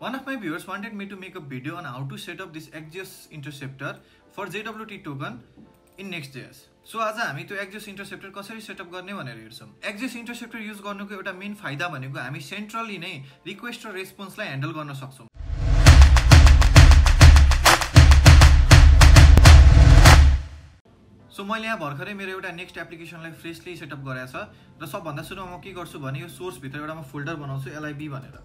One of my viewers wanted me to make a video on how to set up this Axios interceptor for JWT token in Next.js. So आज हामी त्यो Axios interceptor कसरी setup गर्ने भनेर हेर्छौं। Axios interceptor use गर्नुको एउटा main फाइदा भनेको हामी सेन्ट्रली नै रिक्वेस्ट र रेस्पोन्सलाई ह्यान्डल गर्न सक्छौं। सो मैले यहाँ भर्खरै मेरो एउटा नेक्स्ट एप्लिकेसनलाई फ्रेशली सेटअप गरेको छ र सबभन्दा सुरुमा म के गर्छु भने यो सोर्स भित्र एउटा म फोल्डर बनाउँछु lib भनेर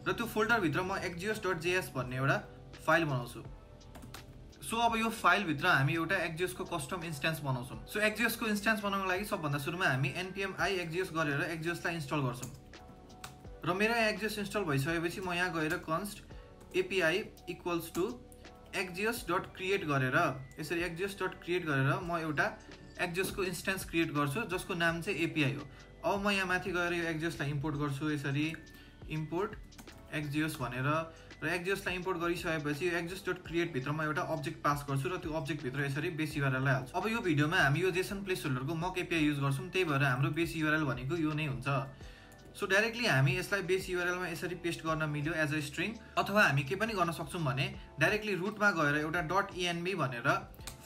र त्यो फोल्डर भित्र म axios.js भन्ने एउटा फाइल बनाउँछु। सो अब यो फाइल भित्र हामी एउटा Axios को कस्टम इन्स्टेन्स बनाउँछौं। सो Axios को इन्स्टेन्स बनाउनको लागि सबभन्दा सुरुमा हामी npm i axios गरेर Axios लाई इन्स्टल गर्छौं र मेरो Axios इन्स्टल भइसकेपछि म यहाँ गएर const api equals to axios.create गरेर यसरी axios.create गरेर म एउटा Axios को इन्स्टेन्स क्रिएट गर्छु जसको नाम चाहिँ API हो। अब म यहाँ माथि गएर यो Axios लाई इम्पोर्ट गर्छु यसरी import Axios भनेर र Axios लाई इम्पोर्ट गरिसकेपछि यो axios.create भित्र म एउटा अब्जेक्ट पास गर्छु र त्यो अब्जेक्ट भित्र यसरी बेस URL लाई हाल्छु। अब यो भिडियोमा हामी यो JSON प्लेसहोल्डरको mock API युज गर्छौं, त्यही भएर हाम्रो बेस URL भनेको यो नै हुन्छ। सो डाइरेक्टली हामी यसलाई बेस URL मा यसरी पेस्ट गर्न मिल्यो एज अ स्ट्रिङ, अथवा हामी के पनि गर्न सक्छौं भने डाइरेक्टली रूटमा गएर एउटा .env भनेर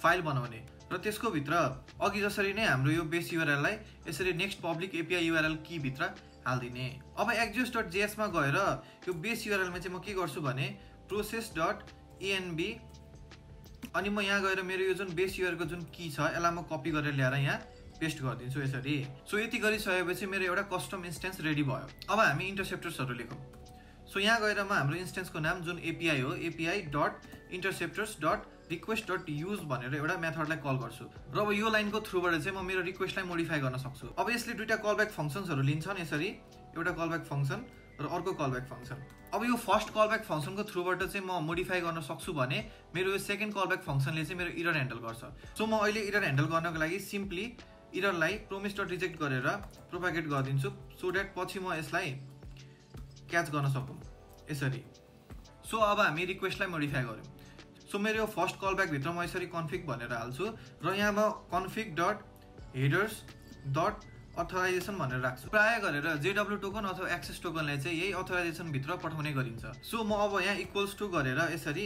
फाइल बनाउने र त्यसको भित्र अघि जसरी नै हाम्रो यो बेस URL लाई यसरी नेक्स्ट पब्लिक API URL की भित्र हाल्दिने। अब axios.js मा गएर यो बेस URL मा चाहिँ म के गर्छु भने process.env अनि म यहाँ गएर मेरो यो जुन बेस URL को जुन की छ यसलाई म कपी गरेर ल्याएर यहाँ पेस्ट गरिदिन्छु यसरी। सो यति गरिसकेपछि मेरो एउटा कस्टम इन्स्टेन्स रेडी भयो। अब हामी इन्टरसेप्टर्सहरु लेखौं। सो यहाँ गएर म हाम्रो इन्स्टेन्सको नाम जुन API हो api.interceptors.request.use भनेर एउटा मेथडलाई कल गर्छु र अब यो लाइनको थ्रुबाट चाहिँ म मेरो रिक्वेस्टलाई मोडिफाई गर्न सक्छु। अब यसले दुईटा कलब्याक फंक्सन्सहरु लिन्छन् यसरी, एउटा कलब्याक फंक्सन र अर्को कलब्याक फंक्सन। अब यो फर्स्ट कलब्याक फंक्सनको थ्रुबाट चाहिँ म मोडिफाई गर्न सक्छु भने मेरो यो सेकेन्ड कलब्याक फंक्सनले चाहिँ मेरो एरर ह्यान्डल गर्छ। सो म अहिले एरर ह्यान्डल गर्नको लागि सिम्पली एररलाई promise.reject गरेर प्रोपागेट गरिदिन्छु सो दैट पछि म यसलाई क्याच गर्न सकौं यसरी। सो अब हामी रिक्वेस्टलाई मोडिफाई गर्यौं। सो मेरो यो फर्स्ट कलब्याक भित्र म यसरी config भनेर हाल्छु र यहाँ म config.headers.authorization भनेर राख्छु। प्राय गरेर JW टोकन अथवा एक्सेस टोकनलाई चाहिँ यही अथोराइजेसन भित्र पठाउने गरिन्छ। सो म अब यहाँ इक्वल्स टु गरेर यसरी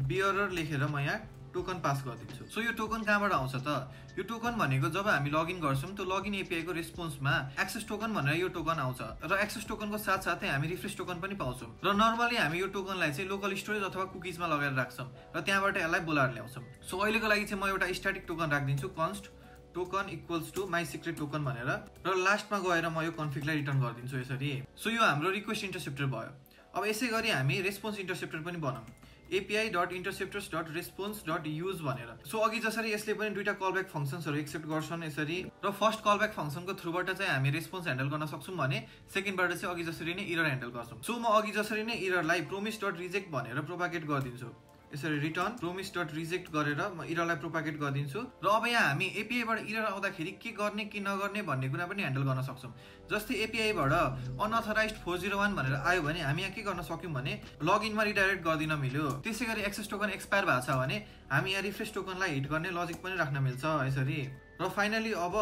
bearer लेखेर म यहाँ टोकन पास गरिदिन्छु। सो यो टोकन कहाँबाट आउँछ त? यो टोकन भनेको जब हामी लगइन गर्छौं त्यो लगइन API को रेस्पोन्समा एक्सेस टोकन भनेर यो टोकन आउँछ र एक्सेस टोकनको साथसाथै हामी रिफ्रेश टोकन पनि पाउँछौं र नर्मली हामी यो टोकनलाई चाहिँ लोकल स्टोरेज अथवा कुकीजमा लगाएर राख्छौं र त्यहाँबाट यसलाई बोलाएर ल्याउँछौं। सो अहिलेको लागि चाहिँ म एउटा स्ट्याटिक टोकन राख्दिन्छु const token equals to my secret token भनेर र लास्टमा गएर म यो कन्फिगलाई रिटर्न गरिदिन्छु यसरी। सो यो हाम्रो रिक्वेस्ट इन्टरसेप्टर भयो। अब यसै गरी हामी रेस्पोन्स इन्टरसेप्टर पनि बनाऊँ api.interceptors.response.use भनेर। सो अघि जसरी यसले पनि दुईटा कलब्याक फंक्सन्सहरु एक्सेप्ट गर्छन् यसरी र फर्स्ट कलब्याक फंक्सनको थ्रुबाट चाहिँ हामी रेस्पोन्स ह्यान्डल गर्न सक्छौं भने सेकेन्डबाट चाहिँ अघि जसरी नै एरर ह्यान्डल गर्छौं। सो म अघि जसरी नै एररलाई promise.reject भनेर प्रोपागेट गरिदिन्छु यसरी रिटर्न promise.reject गरेर म एररलाई प्रोपागेट गरिदिन्छु र अब यहाँ हामी API बाट एरर आउँदाखेरि के गर्ने के नगर्ने भन्ने कुरा पनि ह्यान्डल गर्न सक्छौं। जस्तै API बाट unauthorized 401 भनेर आयो भने हामी यहाँ के गर्न सक्यौं भने लगइनमा रिडाइरेक्ट गर्दिन मिल्यो। त्यसैगरी एक्सेस टोकन एक्सपायर भएको छ भने हामी यहाँ रिफ्रेश टोकनलाई हिट गर्ने लजिक पनि राख्न मिल्छ यसरी। र फाइनली अब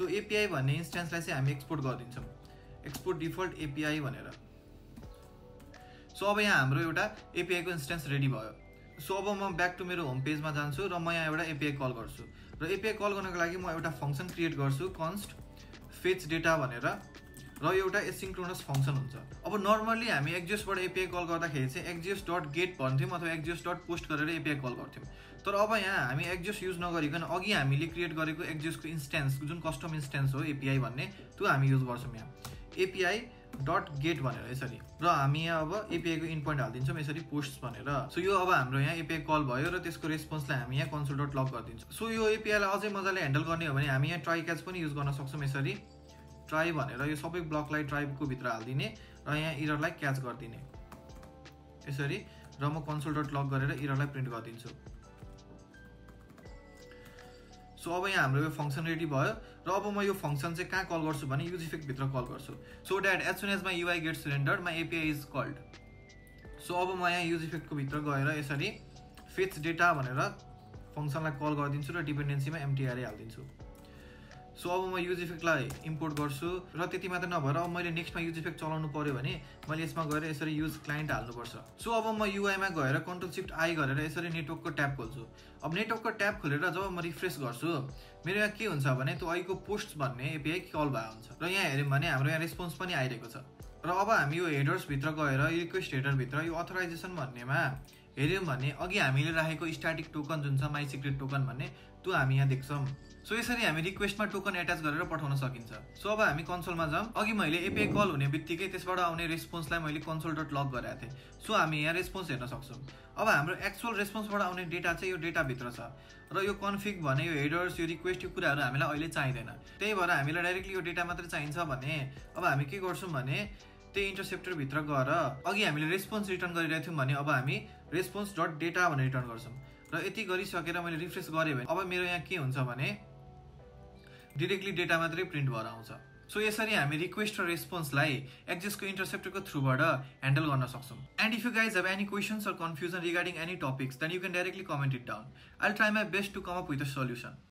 त्यो API भन्ने इन्स्टेन्सलाई चाहिँ हामी एक्सपोर्ट गरिदिन्छौं एक्सपोर्ट डिफल्ट API भनेर। सो अब यहाँ हाम्रो एउटा API को इन्स्टेन्स रेडी भयो। सो अब म ब्याक टु मेरो होम पेजमा जान्छु र म यहाँ एउटा API कल गर्छु र API कल गर्नको लागि म एउटा फंक्सन क्रिएट गर्छु const fetch data भनेर र यो एउटा एसिन्क्रोनस फंक्सन हुन्छ। अब नर्मली हामी Axios बाट API कल गर्दाखेरि चाहिँ axios.get भन्थ्यौं अथवा axios.post गरेर API कल गर्थ्यौं। तर अब यहाँ हामी Axios युज नगरिकन अघि हामीले क्रिएट गरेको Axios को इन्स्टेन्स जुन कस्टम इन्स्टेन्स हो API भन्ने त्यो हामी युज गर्छौं यहाँ api.get भनेर यसरी र हामी यहाँ अब API को इन पोइन्ट हाल्दिन्छौं यसरी posts भनेर। सो यो अब हाम्रो यहाँ API कल भयो र त्यसको रेस्पोन्सलाई हामी यहाँ console.log गरिदिन्छौं। सो यो API लाई अझै मजाले ह्यान्डल गर्ने हो भने हामी यहाँ try catch पनि युज गर्न सक्छौं यसरी try भनेर यो सबै ब्लकलाई try को भित्र हाल्दिने र यहाँ एररलाई क्याच गर्दिने यसरी र म console.log गरेर एररलाई प्रिन्ट गरिदिन्छु। सो अब यहाँ हाम्रो यो फंक्सन रेडी भयो र अब म यो फंक्सन चाहिँ कहाँ कल गर्छु भने use effect भित्र कल गर्छु so that as soon as my UI gets rendered my API is called। So अब म यहाँ use effect को भित्र गएर यसरी fetch data भनेर फंक्सनलाई कल गरिदिन्छु र डिपेन्डेन्सीमा empty array हाल्दिन्छु। सो अब म युज इफेक्टलाई इम्पोर्ट गर्छु र त्यति मात्र नभएर अब मैले नेक्स्टमा युज इफेक्ट चलाउनु पर्यो भने मैले यसमा गएर यसरी युज क्लाइन्ट हाल्नुपर्छ। सो अब म युआईमा गएर कन्ट्रोल शिफ्ट आई गरेर यसरी नेटवर्कको ट्याब खोल्छु। अब नेटवर्कको ट्याब खोलेर जब म रिफ्रेस गर्छु मेरो यहाँ के हुन्छ भने त्यो अहिलेको पोस्ट भन्ने एपिआई कल भएको हुन्छ र यहाँ हेऱ्यौँ भने हाम्रो यहाँ रेस्पोन्स पनि आइरहेको छ। र अब हामी यो हेडर्सभित्र गएर रिक्वेस्ट हेडरभित्र यो अथराइजेसन भन्नेमा हेऱ्यौँ भने अघि हामीले राखेको स्ट्याटिक टोकन जुन छ माई सिक्रेट टोकन भन्ने त्यो हामी यहाँ देख्छौँ। सो यसरी हामी रिक्वेस्टमा टोकन एट्याच गरेर पठाउन सकिन्छ। सो अब हामी कन्सोलमा जाऊँ। अघि मैले एपिआई कल हुने बित्तिकै त्यसबाट आउने रेस्पोन्सलाई मैले कन्सोल डट लग गरेको थिएँ। सो हामी यहाँ रेस्पोन्स हेर्न सक्छौँ। अब हाम्रो एक्चुअल रेस्पोन्सबाट आउने डेटा चाहिँ यो डेटाभित्र छ र यो कन्फिग भने यो हेडर्स यो रिक्वेस्ट यो कुराहरू हामीलाई अहिले चाहिँदैन। त्यही भएर हामीलाई डाइरेक्टली यो डेटा मात्रै चाहिन्छ भने अब हामी के गर्छौँ भने त्यही इन्टरसेप्टरभित्र गएर अघि हामीले रेस्पोन्स रिटर्न गरिरहेको थियौँ भने अब हामी रेस्पोन्स डट डेटा भनेर रिटर्न गर्छौँ। र यति गरिसकेर मैले रिफ्रेस गरेँ भने अब मेरो यहाँ के हुन्छ भने डिरेक्टली डेटा मात्रै प्रिन्ट भएर आउँछ। सो यसरी हामी रिक्वेस्ट र रेस्पोन्सलाई एक्जेसको इन्टरसेप्टरको थ्रुबाट ह्यान्डल गर्न सक्छौँ। And if you guys have any questions or confusion regarding any topics then you can directly comment it down. I will try my best to come up with a solution.